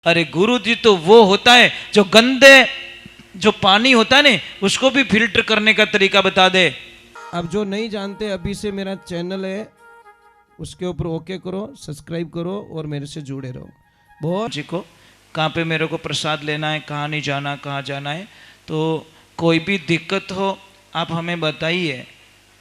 अरे गुरु जी तो वो होता है जो गंदे जो पानी होता है ना उसको भी फिल्टर करने का तरीका बता दे। अब जो नहीं जानते अभी से मेरा चैनल है उसके ऊपर ओके करो, सब्सक्राइब करो और मेरे से जुड़े रहो। बहुत जी को कहाँ पे मेरे को प्रसाद लेना है, कहाँ नहीं जाना, कहाँ जाना है, तो कोई भी दिक्कत हो आप हमें बताइए,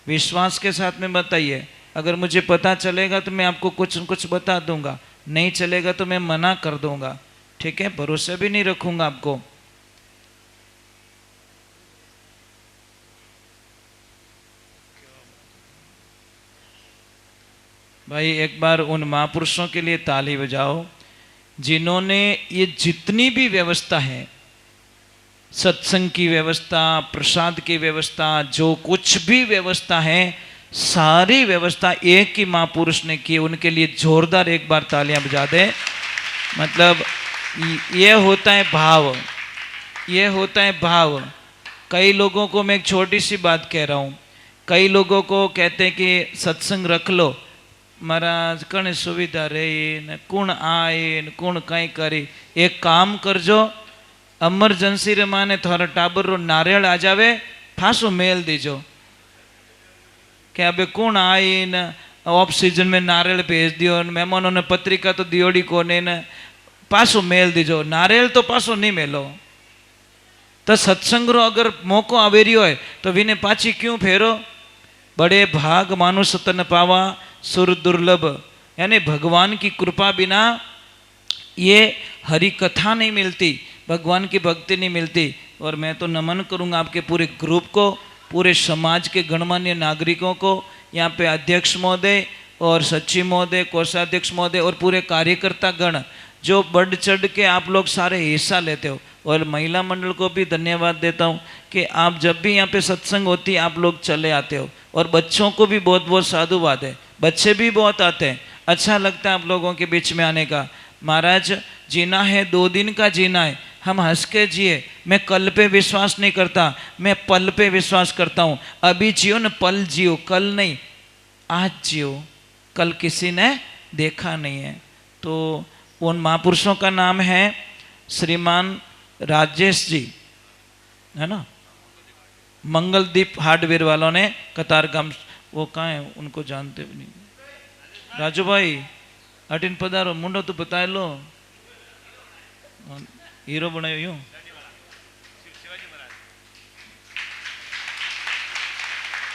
विश्वास के साथ में बताइए। अगर मुझे पता चलेगा तो मैं आपको कुछ न कुछ बता दूंगा, नहीं चलेगा तो मैं मना कर दूंगा, ठीक है। भरोसे भी नहीं रखूंगा आपको। भाई एक बार उन महापुरुषों के लिए ताली बजाओ जिन्होंने ये जितनी भी व्यवस्था है, सत्संग की व्यवस्था, प्रसाद की व्यवस्था, जो कुछ भी व्यवस्था है, सारी व्यवस्था एक ही महापुरुष ने की। उनके लिए जोरदार एक बार तालियां बजा दे। मतलब ये होता है भाव, ये होता है भाव। कई लोगों को मैं एक छोटी सी बात कह रहा हूँ, कई लोगों को कहते हैं कि सत्संग रख लो, महाराज कण सुविधा रही न कुण आए न कुण कई करी। एक काम करजो, एमरजन्सी रे माने थारा टाबर रो नारियल आ जावे, फासो मेल दीजो कि अबे कुण आई न ऑफ सीजन में नारियल भेज दियो, मेहमानों ने पत्रिका तो दियोड़ी कोने न पासो मेल दीजो, नारियल तो पासो नहीं मेलो। तो सत्संग रो अगर मौको आवेरी होय तो विने पाची क्यों फेरो। बड़े भाग मानुष तन पावा सुर दुर्लभ, यानी भगवान की कृपा बिना ये हरि कथा नहीं मिलती, भगवान की भक्ति नहीं मिलती। और मैं तो नमन करूंगा आपके पूरे ग्रुप को, पूरे समाज के गणमान्य नागरिकों को, यहाँ पे अध्यक्ष महोदय और सचिव महोदय, कोषाध्यक्ष महोदय और पूरे कार्यकर्ता गण जो बढ़ चढ़ के आप लोग सारे हिस्सा लेते हो। और महिला मंडल को भी धन्यवाद देता हूँ कि आप जब भी यहाँ पे सत्संग होती है आप लोग चले आते हो। और बच्चों को भी बहुत बहुत साधुवाद है, बच्चे भी बहुत आते हैं, अच्छा लगता है आप लोगों के बीच में आने का। महाराज जीना है 2 दिन का जीना है, हम हंस के जिए। मैं कल पे विश्वास नहीं करता, मैं पल पे विश्वास करता हूँ। अभी जियो न पल जियो, कल नहीं आज जियो, कल किसी ने देखा नहीं है। तो उन महापुरुषों का नाम है श्रीमान राजेश जी, है ना, मंगलदीप हार्डवेयर वालों ने कतारगाम, वो कहाँ है उनको जानते भी नहीं। राजू भाई अटिन पधारो, मुंडो तो बता लो, हीरो बनायो यूं।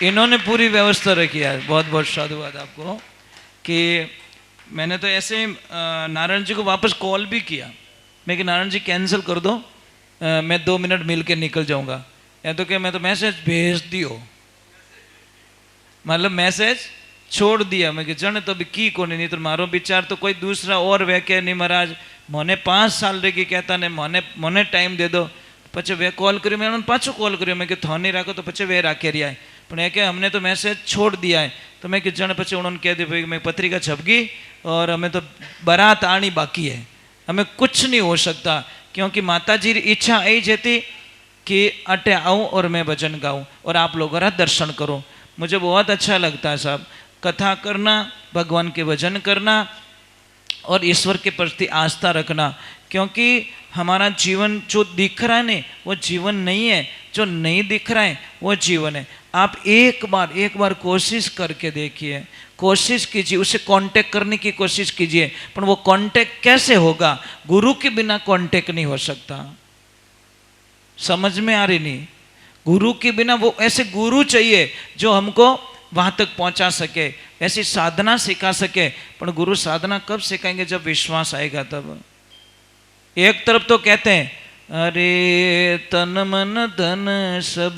इन्होंने पूरी व्यवस्था रखी है, बहुत बहुत साधुवाद आपको। कि मैंने तो ऐसे नारायण जी को वापस कॉल भी किया, मैं कि नारायण जी कैंसिल कर दो, मैं 2 मिनट मिल के निकल जाऊंगा। या तो क्या मैं तो मैसेज भेज दियो, मतलब मैसेज छोड़ दिया। मैं कि जन तो अभी की कोने, नहीं तो मारो विचार तो कोई दूसरा और वे के नहीं महाराज मोने 5 साल रेगी कहता ने मोने टाइम दे दो। पचे वे कॉल करियो, मैं उन्होंने पाछो कॉल करियो, मैं कि थोनी राखो तो पचे वे राखे रिया है, पण ए के हमने तो मैसेज छोड़ दिया है। तो मैं कि जन पचे उन्होंने कह दी भाई मैं पत्रिका छप गई और हमें तो बारात आनी बाकी है, हमें कुछ नहीं हो सकता। क्योंकि माता जी इच्छा आई जेती कि अटे आऊँ और मैं भजन गाऊँ और आप लोगों का दर्शन करूँ। मुझे बहुत अच्छा लगता है साहब, कथा करना, भगवान के भजन करना और ईश्वर के प्रति आस्था रखना। क्योंकि हमारा जीवन जो दिख रहा है ना वो जीवन नहीं है, जो नहीं दिख रहा है वो जीवन है। आप एक बार कोशिश करके देखिए, कोशिश कीजिए, उसे कांटेक्ट करने की कोशिश कीजिए। पर वो कांटेक्ट कैसे होगा, गुरु के बिना कांटेक्ट नहीं हो सकता। समझ में आ रही नहीं, गुरु के बिना वो ऐसे गुरु चाहिए जो हमको वहां तक पहुंचा सके, ऐसी साधना सिखा सके। पर गुरु साधना कब सिखाएंगे, जब विश्वास आएगा तब। एक तरफ तो कहते हैं अरे तन मन धन सब,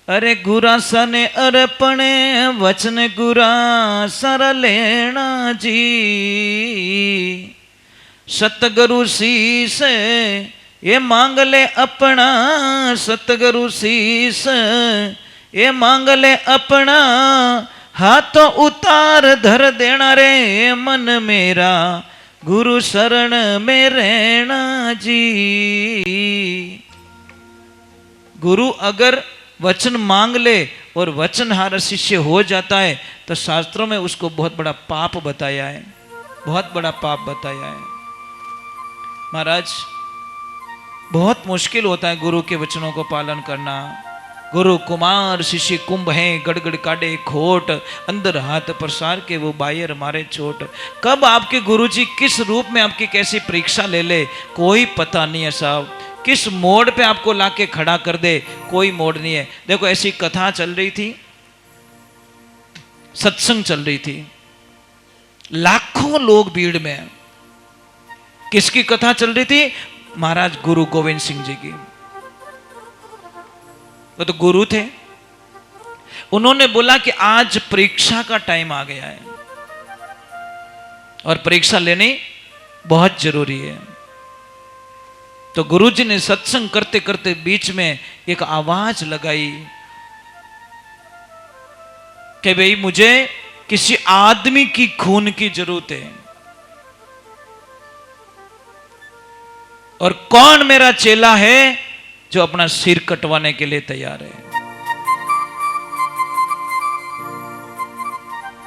अरे गुरा सने अर्पणे वचन गुरा सर लेना जी, सतगुरु शीस ये मांग ले अपना, सतगुरु शीस ये मांग ले अपना, हाथों उतार धर देना रे मन मेरा, गुरु शरण में रहना जी। गुरु अगर वचन मांग ले और वचनहार शिष्य हो जाता है तो शास्त्रों में उसको बहुत बड़ा पाप बताया है, बहुत बड़ा पाप बताया है। महाराज बहुत मुश्किल होता है गुरु के वचनों को पालन करना। गुरु कुमार शिष्य कुंभ हैं, गड़गड़ काटे खोट, अंदर हाथ प्रसार के वो बाहर मारे चोट। कब आपके गुरुजी किस रूप में आपकी कैसी परीक्षा ले ले कोई पता नहीं है साहब। किस मोड़ पे आपको लाके खड़ा कर दे कोई मोड़ नहीं है। देखो ऐसी कथा चल रही थी, सत्संग चल रही थी, लाखों लोग भीड़ में। किसकी कथा चल रही थी? महाराज गुरु गोविंद सिंह जी की। वो तो गुरु थे। उन्होंने बोला कि आज परीक्षा का टाइम आ गया है और परीक्षा लेनी बहुत जरूरी है। तो गुरुजी ने सत्संग करते करते बीच में एक आवाज लगाई कि भाई मुझे किसी आदमी की खून की जरूरत है और कौन मेरा चेला है जो अपना सिर कटवाने के लिए तैयार है।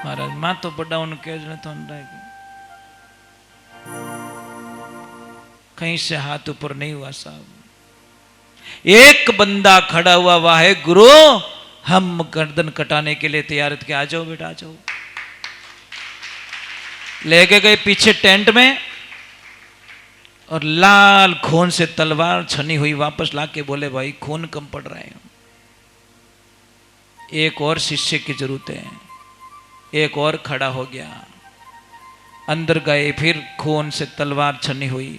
महाराज मां तो बड़ा उनके तो कहीं से हाथ ऊपर नहीं हुआ साहब। एक बंदा खड़ा हुआ हुआ है, गुरु हम गर्दन कटाने के लिए तैयार थे, आ जाओ बेटा आ जाओ। लेके गए पीछे टेंट में और लाल खून से तलवार छनी हुई वापस लाके बोले भाई खून कम पड़ रहा है, एक और शिष्य की जरूरत है। एक और खड़ा हो गया, अंदर गए, फिर खून से तलवार छनी हुई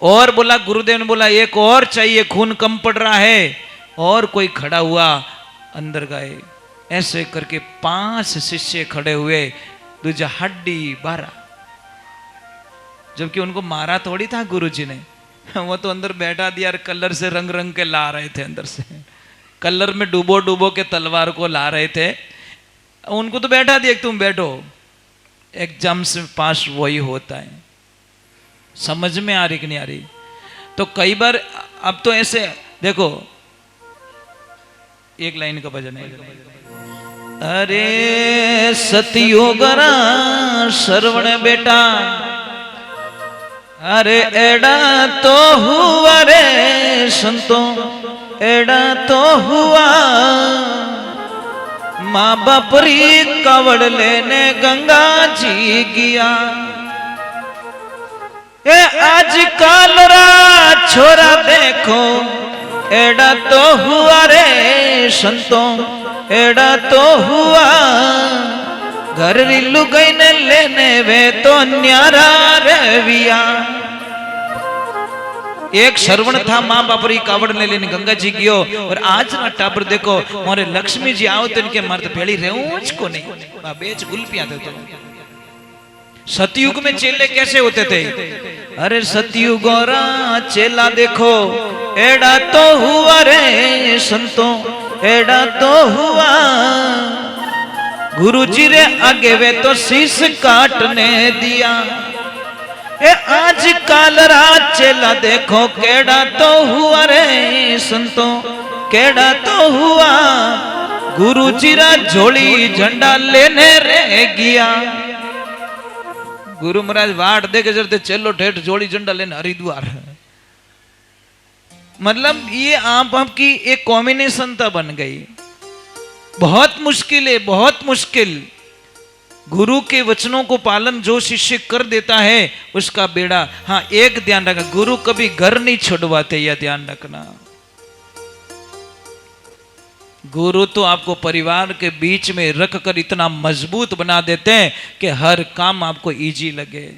और बोला, गुरुदेव ने बोला एक और चाहिए, खून कम पड़ रहा है। और कोई खड़ा हुआ, अंदर गए। ऐसे करके 5 शिष्य खड़े हुए, दूजा हड्डी 12। जबकि उनको मारा थोड़ी था गुरुजी ने, वो तो अंदर बैठा दिया, कलर से रंग रंग के ला रहे थे, अंदर से कलर में डूबो डूबो के तलवार को ला रहे थे। उनको तो बैठा दिया तुम बैठो, एग्जाम से पास वही होता है। समझ में आ रही कि नहीं आ रही? तो कई बार अब तो ऐसे देखो, एक लाइन का भजन है, अरे सतयुगरा श्रवण बेटा, अरे एड़ा तो हुआ रे संतों, एड़ा तो हुआ। माँ बाप री कवड़ लेने गंगा जी गया। ए आज काल रा छोरा देखो, एड़ा तो हुआ रे संतों, एड़ा तो हुआ। घर रिलू गई ने लेने वे तो न्यारा रविया। एक श्रवण था, माँ बाप री कावड़ ने लेने गंगा जी गयो। और आज ना टाबर देखो, मोरे लक्ष्मी जी आओ तो इनके मर्द पहली रेऊंच को नहीं बेच गुलपिया थे। तो सतयुग में चेले कैसे होते थे? अरे सतयुग गोरा चेला देखो, एड़ा तो हुआ रे संतों, एड़ा तो हुआ। गुरुजी रे आगे वे तो शीश काटने दिया। ए आज काल रात चेला देखो, केड़ा तो हुआ रे संतों, केड़ा तो हुआ। गुरुजी रा झोली झंडा लेने रे गया। गुरु महाराज वाट दे के जरते चलो ठेठ झोली झंडा लेने हरिद्वार। मतलब ये आप आपकी एक कॉम्बिनेशन तो बन गई। बहुत मुश्किल है, बहुत मुश्किल। गुरु के वचनों को पालन जो शिष्य कर देता है उसका बेड़ा। हाँ एक ध्यान रखना, गुरु कभी घर नहीं छुड़वाते, यह ध्यान रखना। गुरु तो आपको परिवार के बीच में रख कर इतना मजबूत बना देते हैं कि हर काम आपको इजी लगे।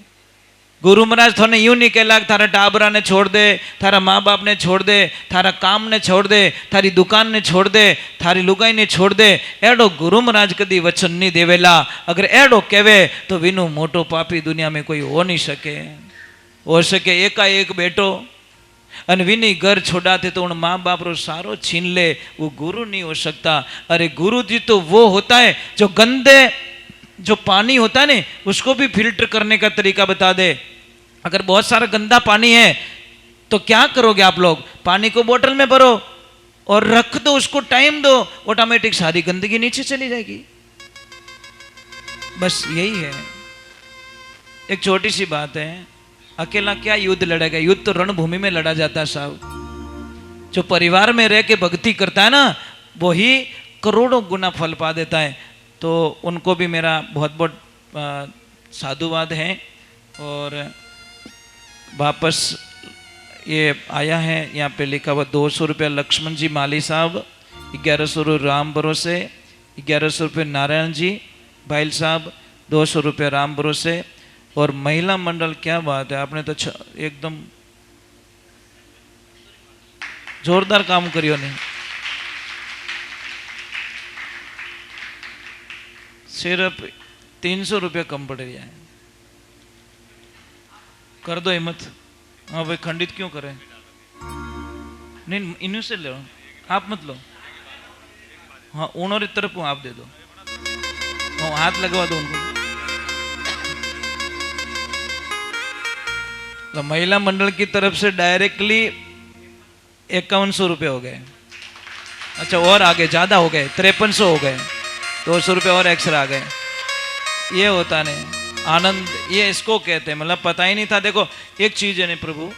गुरु महाराज थोने यूं नहीं कहला कि थारा टाबरा ने छोड़ दे, थारा माँ बाप ने छोड़ दे, थारा काम ने छोड़ दे, थारी दुकान ने छोड़ दे, थारी लुगाई ने छोड़ दे। एडो गुरु महाराज कदी वचन नहीं देवेला। अगर एडो कहवे तो विनु मोटो पापी दुनिया में कोई हो नहीं सके। हो सके एकाएक बेटो अन विनी घर छोड़ाते तो उन माँ बाप रो सारो छीन ले, वो गुरु नहीं हो सकता। अरे गुरु जी तो वो होता है जो गंदे जो पानी होता है ना उसको भी फिल्टर करने का तरीका बता दे। अगर बहुत सारा गंदा पानी है तो क्या करोगे आप लोग? पानी को बोतल में भरो और रख दो, उसको टाइम दो, ऑटोमेटिक सारी गंदगी नीचे चली जाएगी। बस यही है। एक छोटी सी बात है, अकेला क्या युद्ध लड़ेगा? युद्ध तो रणभूमि में लड़ा जाता है साहब। जो परिवार में रह के भक्ति करता है ना, वो ही करोड़ों गुना फल पा देता है। तो उनको भी मेरा बहुत बहुत साधुवाद है। और वापस ये आया है, यहाँ पे लिखा हुआ 200 रुपया लक्ष्मण जी माली साहब, 1100 रुपये राम भरोसे, 1100 रुपये नारायण जी भाईल साहब, 200 रुपये राम भरोसे। और महिला मंडल, क्या बात है, आपने तो एकदम जोरदार काम करियो नहीं। सिर्फ 300 रुपये कम पड़ रहा है। कर दो हिम्मत। हाँ भाई, खंडित क्यों करें? नहीं, इन्हीं से लो, आप मत लो। हाँ, उन्होंने तरफ आप दे दो। हाँ, हाथ लगवा दो उनको। तो महिला मंडल की तरफ से डायरेक्टली 5100 रुपये हो गए। अच्छा, और आगे ज्यादा हो गए, 5300 हो गए, 200 रुपये और एक्स्ट्रा आ गए। ये होता नहीं आनंद, ये इसको कहते हैं, मतलब पता ही नहीं था। देखो एक चीज है नहीं प्रभु,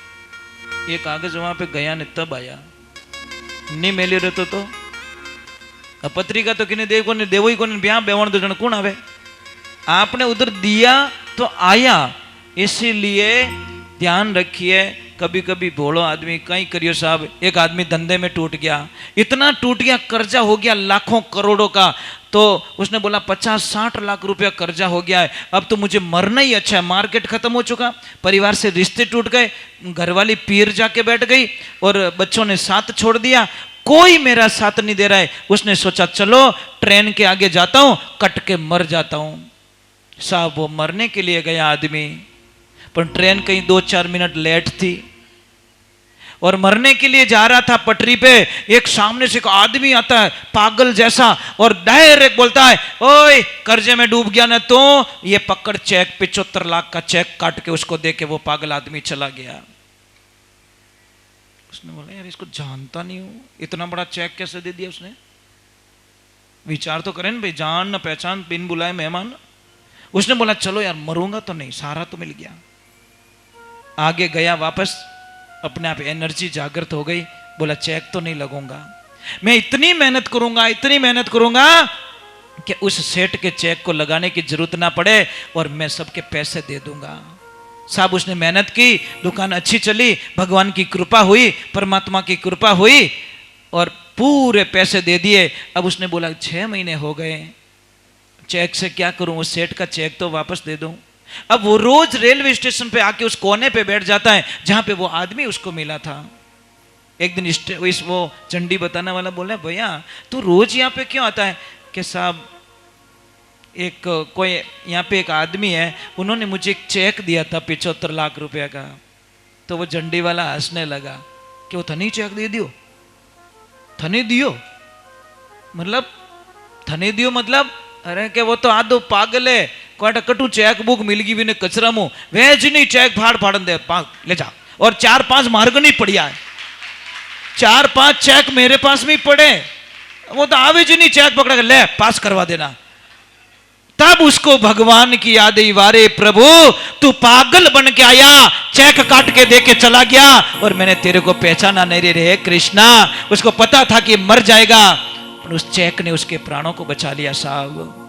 ये कागज वहां पे गया नहीं तब आया, नहीं मेली रहते तो पत्रिका तो किने देव को नहीं, देवो ही को नहीं, ब्याह बेवण दो जन कौन आवे। आपने उधर दिया तो आया। इसीलिए ध्यान रखिए, कभी कभी भोलो आदमी कहीं करियो साहब। एक आदमी धंधे में टूट गया, इतना टूट गया, कर्जा हो गया लाखों करोड़ों का। तो उसने बोला 50-60 लाख रुपया कर्जा हो गया है, अब तो मुझे मरना ही अच्छा है। मार्केट खत्म हो चुका, परिवार से रिश्ते टूट गए, घरवाली पीर जाके बैठ गई और बच्चों ने साथ छोड़ दिया, कोई मेरा साथ नहीं दे रहा है। उसने सोचा चलो ट्रेन के आगे जाता हूं, कट के मर जाता हूं। साहब वो मरने के लिए गया आदमी, पर ट्रेन कहीं 2-4 मिनट लेट थी और मरने के लिए जा रहा था। पटरी पे एक सामने से एक आदमी आता है पागल जैसा और डायरेक्ट बोलता है, ओए कर्जे में डूब गया ना तो ये पकड़ चेक, 75 लाख का चेक काट के उसको दे के वो पागल आदमी चला गया। उसने बोला यार इसको जानता नहीं हूं, इतना बड़ा चेक कैसे दे दिया उसने? विचार तो करें भाई, जान न पहचान, बिन बुलाए मेहमान। उसने बोला चलो यार मरूंगा तो नहीं, सारा तो मिल गया। आगे गया वापस, अपने आप एनर्जी जागृत हो गई, बोला चेक तो नहीं लगूंगा, मैं इतनी मेहनत करूंगा, इतनी मेहनत करूंगा कि उस सेठ के चेक को लगाने की जरूरत ना पड़े और मैं सबके पैसे दे दूंगा। साहब उसने मेहनत की, दुकान अच्छी चली, भगवान की कृपा हुई, परमात्मा की कृपा हुई और पूरे पैसे दे दिए। अब उसने बोला 6 महीने हो गए, चेक से क्या करूं, उस सेठ का चेक तो वापस दे दूं। अब वो रोज रेलवे स्टेशन पे आके उस कोने पे बैठ जाता है जहां पे वो आदमी उसको मिला था। एक दिन वो चंडी बताने वाला बोला भैया तू रोज यहाँ पे क्यों आता है? कि साहब एक कोई यहाँ पे एक आदमी है, उन्होंने मुझे एक चेक दिया था 75 लाख रुपया का। तो वो झंडी वाला हंसने लगा कि वो थनी चेक दे दियो, थनी दियो मतलब, थनी दियो मतलब, अरे के वो तो आदो पागल है, कोटा कटू चेक बुक मिल गई भी ने कचरा मुंह वेज नहीं चेक फाड़ फाड़न दे ले जा। और 4-5 मार्ग नहीं पड़िया है, 4-5 चेक मेरे पास भी पड़े, वो तो आवे जी नहीं चेक पकड़ा ले पास करवा देना। तब उसको भगवान की याद आई, वारे प्रभु तू पागल बन के आया, चेक काट के दे के चला गया और मैंने तेरे को पहचाना नहीं रे कृष्णा। उसको पता था कि मर जाएगा, पर उस चेक ने उसके प्राणों को बचा लिया साहब।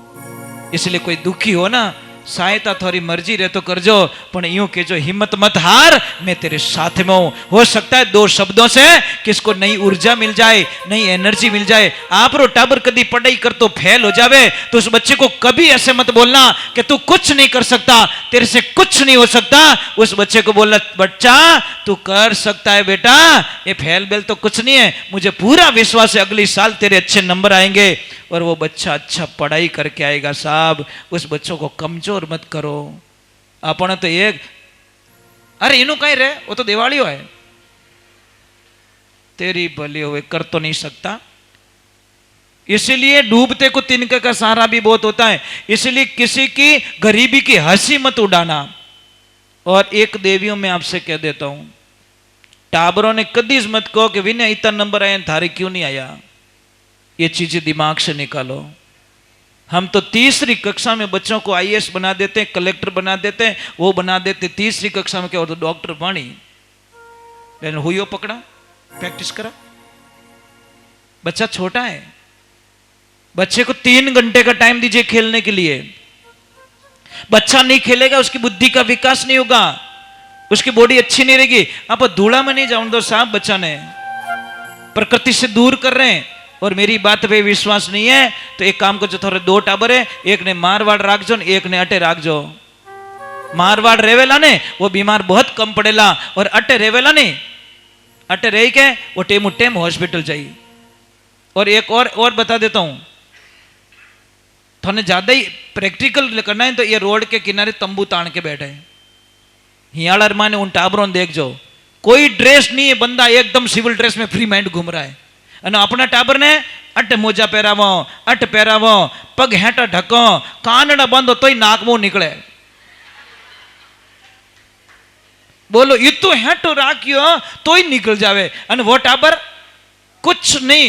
इसलिए कोई दुखी हो ना, सहायता थोड़ी मर्जी रहे तो कर जो, पर यूं के जो हिम्मत मत हार, मैं तेरे साथ में हूं। हो सकता है 2 शब्दों से किसको नई ऊर्जा मिल जाए, नई एनर्जी मिल जाए। आप रो टाबर कभी पढ़ाई कर तो फेल हो जावे तो उस बच्चे को कभी ऐसे मत बोलना कि तू कुछ नहीं कर सकता, तेरे से कुछ नहीं हो सकता। उस बच्चे को बोलना बच्चा तू कर सकता है बेटा, ये फेल बेल तो कुछ नहीं है, मुझे पूरा विश्वास है अगले साल तेरे अच्छे नंबर आएंगे और वो बच्चा अच्छा पढ़ाई करके आएगा। साहब उस बच्चों को कमजोर मत करो। अपन तो एक अरे इनू कहीं रहे, वो तो दिवाली है, तेरी भली हुए कर तो नहीं सकता। इसीलिए डूबते को तिनके का सहारा भी बहुत होता है। इसलिए किसी की गरीबी की हंसी मत उड़ाना। और एक देवियों में आपसे कह देता हूं, टाबरों ने कदीज मत कहो कि विनय इतना नंबर आया थारे क्यों नहीं आया। ये चीजें दिमाग से निकालो। हम तो तीसरी कक्षा में बच्चों को आईएएस बना देते हैं, कलेक्टर बना देते हैं, वो बना देते तीसरी कक्षा में, क्या और तो डॉक्टर बनी, लेकिन हुई पकड़ा, प्रैक्टिस करा। बच्चा छोटा है, बच्चे को 3 घंटे का टाइम दीजिए खेलने के लिए। बच्चा नहीं खेलेगा, उसकी बुद्धि का विकास नहीं होगा, उसकी बॉडी अच्छी नहीं रहेगी। आप धूड़ा में नहीं जाऊं दो साहब, बच्चा ने प्रकृति से दूर कर रहे हैं। और मेरी बात पे विश्वास नहीं है तो एक काम करो, थोड़े 2 टाबर है, एक ने मारवाड़ राखजो, एक ने अटे राखजो। मारवाड़ रेवेला ने वो बीमार बहुत कम पड़ेला, और अटे रेवेला ने अटे रही के वो टेमु टेम हॉस्पिटल जाइए। और एक और बता देता हूं, थोड़े ज्यादा ही प्रैक्टिकल करना है तो ये रोड के किनारे तंबू तान के बैठे हैं। हियालर माने उन टाबरों देख जो, कोई ड्रेस नहीं है, बंदा एकदम सिविल ड्रेस में फ्री माइंड घूम रहा है। અને આપણા ટાબર ને અટ મોજા પહેરાવો, અટ પહેરાવો, પગ હેઠા ઢકો, કાનડા બંધો તોય નાક મું નીકળે। બોલો એ તો હેઠો રાખ્યો તોય निकल जावे। અને वो टाबर कुछ नहीं,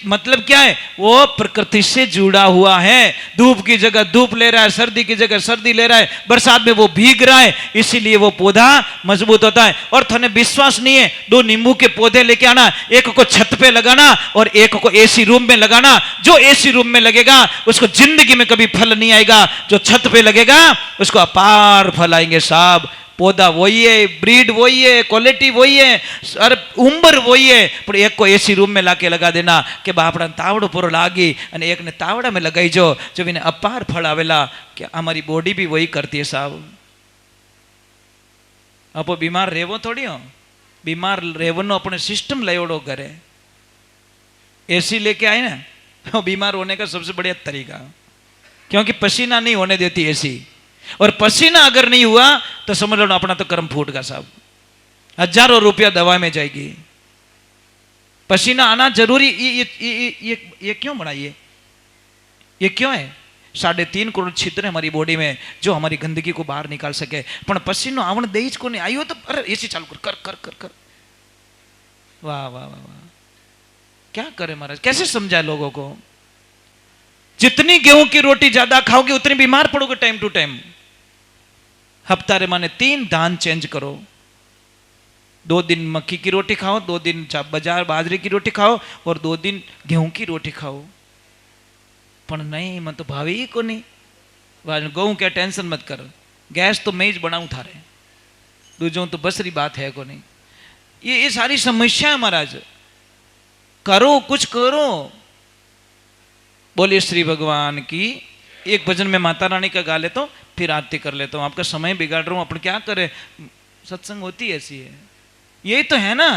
मतलब क्या है, वो प्रकृति से जुड़ा हुआ है। धूप की जगह धूप ले रहा है, सर्दी की जगह सर्दी ले रहा है, बरसात में वो भीग रहा है, इसीलिए वो पौधा मजबूत होता है। और थोड़े विश्वास नहीं है, 2 नींबू के पौधे लेके आना, एक को छत पे लगाना और एक को एसी रूम में लगाना। जो एसी रूम में लगेगा उसको जिंदगी में कभी फल नहीं आएगा, जो छत पे लगेगा उसको अपार फल आएंगे साहब। पौधा वही है, ब्रीड वही है, क्वालिटी वही है, और उम्र वही है, पर एक को एसी रूम में लाके लगा देना कि बापड़ा तावड़ो पूरो लागी, और एक ने तावड़ा में लगाई जो इन्हें अपार फल आवेला। क्या हमारी बॉडी भी वही करती है साहब। आप बीमार रेवो थोड़ी हो, बीमार रेवनो अपने सिस्टम लेवड़ो करे। एसी लेके आए ना, बीमार होने का सबसे बढ़िया तरीका, क्योंकि पसीना नहीं होने देती एसी, और पसीना अगर नहीं हुआ तो समझ लो अपना तो कर्म फूट गया साहब। हजारों रुपया दवा में जाएगी। पसीना आना जरूरी। ये क्यों बनाइए, ये क्यों है? 3.5 करोड़ छिद्र है हमारी बॉडी में जो हमारी गंदगी को बाहर निकाल सके, पर पसीनो आवण दे को नहीं आयो तो अरे एसी चालू कर कर कर कर। वाह वाह वाह वाह, क्या करे महाराज, कैसे समझाए लोगों को? जितनी गेहूं की रोटी ज्यादा खाओगे उतनी बीमार पड़ोगे टाइम टू टाइम। हफ्ता रे माने 3 दान चेंज करो। 2 दिन मक्की की रोटी खाओ, 2 दिन बाजार बाजरे की रोटी खाओ, और 2 दिन गेहूं की रोटी खाओ। पर नहीं, मैं तो भावी ही को नहीं। गहूं क्या टेंशन मत कर, गैस तो मैं ही बनाऊं थारे, दूजों तो बसरी बात है को नहीं। ये सारी समस्या है महाराज। करो, कुछ करो। बोलिए श्री भगवान की। एक भजन में माता रानी का गा लेता हूँ, फिर आरती कर लेता हूँ। आपका समय बिगाड़ रहा हूँ, अपन क्या करें, सत्संग होती ऐसी है। यही तो है ना,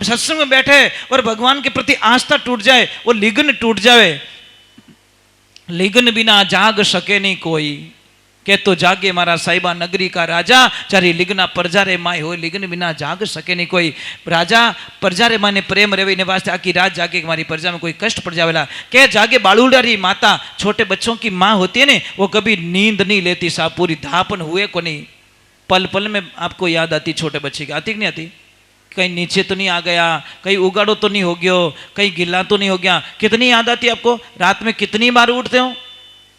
सत्संग में बैठे और भगवान के प्रति आस्था टूट जाए, वो लिगन टूट जाए। लिगन बिना जाग सके नहीं कोई, के तो जागे मारा साहिबा नगरी का राजा, चारी लिगना परजारे माय हो, लिगन बिना जाग सके नहीं कोई। राजा परजारे माने प्रेम रेवे ने वास्ते आकी रात जागे हमारी प्रजा में कोई कष्ट पड़ जावेला। के जागे बालूडारी माता, छोटे बच्चों की माँ होती है ने, वो कभी नींद नहीं लेती साहब, पूरी धापन हुए को नहीं। पल पल में आपको याद आती छोटे बच्चे की, आती कि नहीं आती? कहीं नीचे तो नहीं आ गया, कहीं उगाड़ो तो नहीं हो गया, कहीं गिला तो नहीं हो गया। कितनी याद आती है आपको? रात में कितनी बार उठते हो?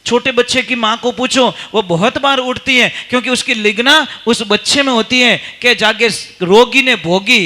छोटे बच्चे की माँ को पूछो, वो बहुत बार उठती है, क्योंकि उसकी लिगना उस बच्चे में होती है कि जागे रोगी ने भोगी।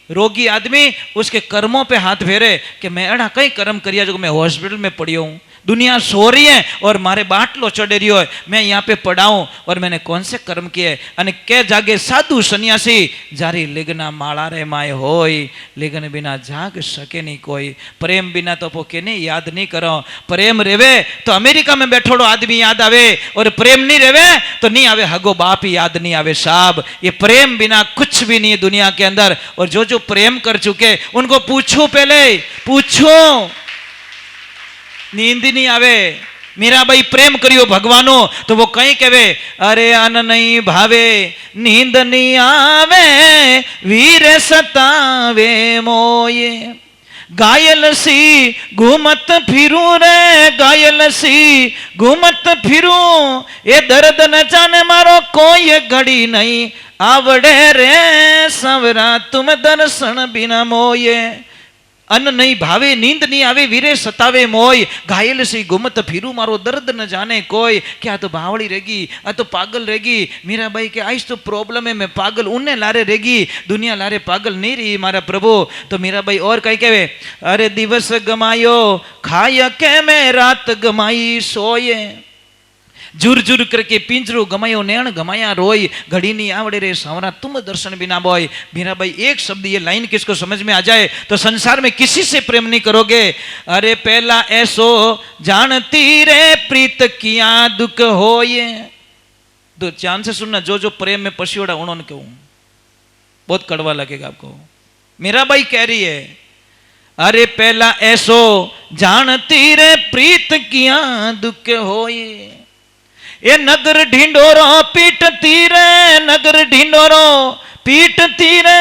रोगी आदमी उसके कर्मों पे हाथ फेरे कि मैं अड़ा कई कर्म करिया जो मैं हॉस्पिटल में पड़ी हूँ, दुनिया सो रही है और मारे बाटलो चढ़े रही हो, मैं यहाँ पे पड़ा हूँ और मैंने कौन से कर्म किए। अने के जागे साधु सन्यासी, जारी लिगना माला रे माय होय, लिगन बिना जाग सके नहीं कोई। प्रेम बिना तो पोके नहीं याद नहीं करो। प्रेम रेवे तो अमेरिका में बैठोड़ो आदमी याद आवे, और प्रेम नहीं रेवे तो नहीं आवे, हगो बाप ही याद नहीं आवे साहब। ये प्रेम बिना कुछ भी नहीं है दुनिया के अंदर। और जो जो प्रेम कर चुके उनको पूछो, पहले पूछो, नींद नहीं आवे। मीरा भाई प्रेम करियो भगवानो तो वो कहीं कहे, अरे अन्न नहीं भावे, नींद नहीं आवे, वीर सतावे मोये। घायल सी घूमत फिरू रे, घायल सी घूमत फिरू, ये दर्द न जाने मारो कोई घड़ी नहीं आवड़े रे सवरा, तुम दर्शन बिना मोये। अन्न नहीं भावे नींद नहीं आवे वीरे सतावे मोय घायल से घूमत फिरू मारो दर्द न जाने कोई। क्या तो बावड़ी रहेगी आ तो पागल रहेगी। मीरा भाई के आइस तो प्रॉब्लम है मैं पागल उन्हें लारे रहेगी दुनिया लारे पागल नहीं रही मारा प्रभु। तो मीरा भाई और कहीं कहे अरे दिवस गमायो खाया के मैं रात गमाई सोए जुर जुर करके पिंजरो गमायो नैण गमाया रोय घड़ी नहीं आवड़े रे सांवरा तुम दर्शन बिना बोय। मीरा भाई एक शब्द ये लाइन किसको समझ में आ जाए तो संसार में किसी से प्रेम नहीं करोगे। अरे पहला ऐसो जानती रे प्रीत किया दुख होए। तो ध्यान से सुनना जो जो प्रेम में पशियोड़ा उन्होंने कहूं बहुत कड़वा लगेगा आपको। मीरा भाई कह रही है अरे पहला ऐसो जानती रे प्रीत किया दुख होए। ये नगर ढिंडोरो पीट तीरे नगर ढिंडोरो पीट तीरे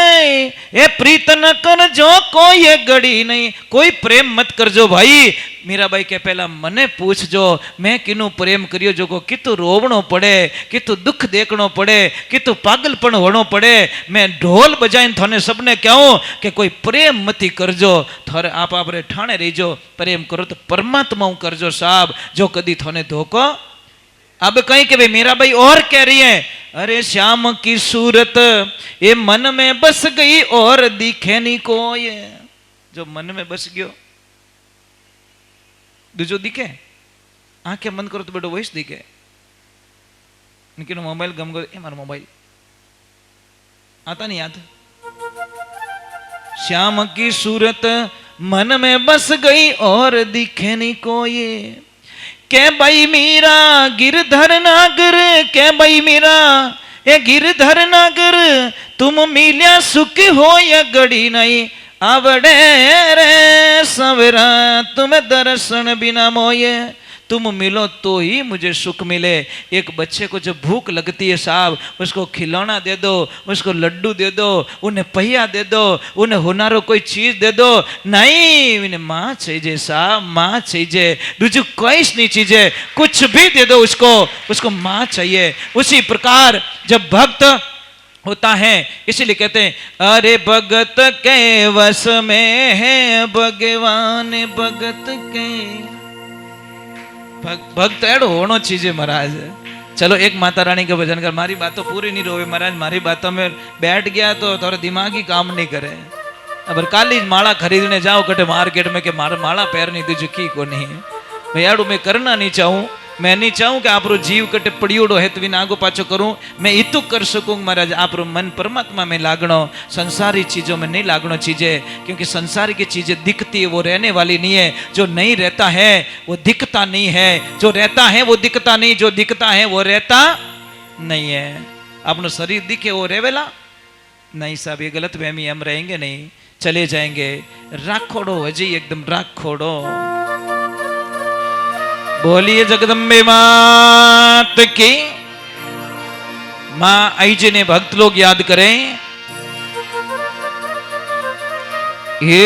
ये प्रीत न कर जो कोई ये गड़ी नहीं कोई प्रेम मत कर जो भाई। मीरा भाई के पहला मने पूछ जो मैं किनु प्रेम करियो जो को कितु रोवणो पड़े कितु दुख देखनो पड़े कितु पागलपन होनो पड़े। मैं ढोल बजाइन थाने सबने कहूं कि कोई प्रेम मती करजो थारे आप आपरे ठाणे रहीजो प्रेम करो तो परमात्मा करजो साहब जो कदी थाने धोखो। अब कहीं के भाई मीरा भाई और कह रही है अरे श्याम की सूरत ये मन में बस गई और दिखे नहीं कोई। जो मन में बस गयो दूजो दिखे आंखें बंद करो तो बेटो वही दिखे। मोबाइल गम गो मारो मोबाइल आता नहीं याद। श्याम की सूरत मन में बस गई और दिखे नहीं कोई। के भाई मीरा गिरधर नागर के भाई मीरा ये गिरधर नागर तुम मिल्या सुख हो या गड़ी नहीं आवड़े रे सवेरा तुम्हें दर्शन बिना मोये। तुम मिलो तो ही मुझे सुख मिले। एक बच्चे को जब भूख लगती है साहब उसको खिलौना दे दो उसको लड्डू दे दो उन्हें पहिया दे दो उन्हें हुनारो कोई चीज दे दो नहीं उन्हें माँ चाहिए साहब माँ चाहिए दूसरी कोई नहीं चीजें कुछ भी दे दो उसको माँ चाहिए। उसी प्रकार जब भक्त होता है इसीलिए कहते हैं अरे भगत के वश में है भगवान भगत के भक्त एडो होनो चीजे महाराज। चलो एक माता रानी का भजन कर मारी बात तो पूरी नहीं रोवे महाराज मारी बातों में बैठ गया तो थोड़ा दिमाग ही काम नहीं करे। अब काली माला खरीदने जाओ कटे मार्केट में के माला पैर नहीं तुझे की को नहीं भाई याडू मैं करना नहीं चाहूँ मैं नहीं चाहूँ कि आप जीव कटे पड़ियोड़ो है तो आगो पाछो करूँ मैं इतु कर सकूँ महाराज। आप मन परमात्मा में लागणो संसारी चीजों में नहीं लागणो चीजें क्योंकि संसार की चीजें दिखती है वो रहने वाली नहीं है। जो नहीं रहता है वो दिखता नहीं है जो रहता है वो दिखता नहीं जो दिखता है वो रहता नहीं है। अपना शरीर दिखे वो रेवेला नहीं साहब ये गलत फहमी हम रहेंगे नहीं चले जाएंगे। राखोड़ो अजी एकदम राखोड़ो। बोलिए जगदम्बे मात की। मां आई जी ने भक्त लोग याद करें। ये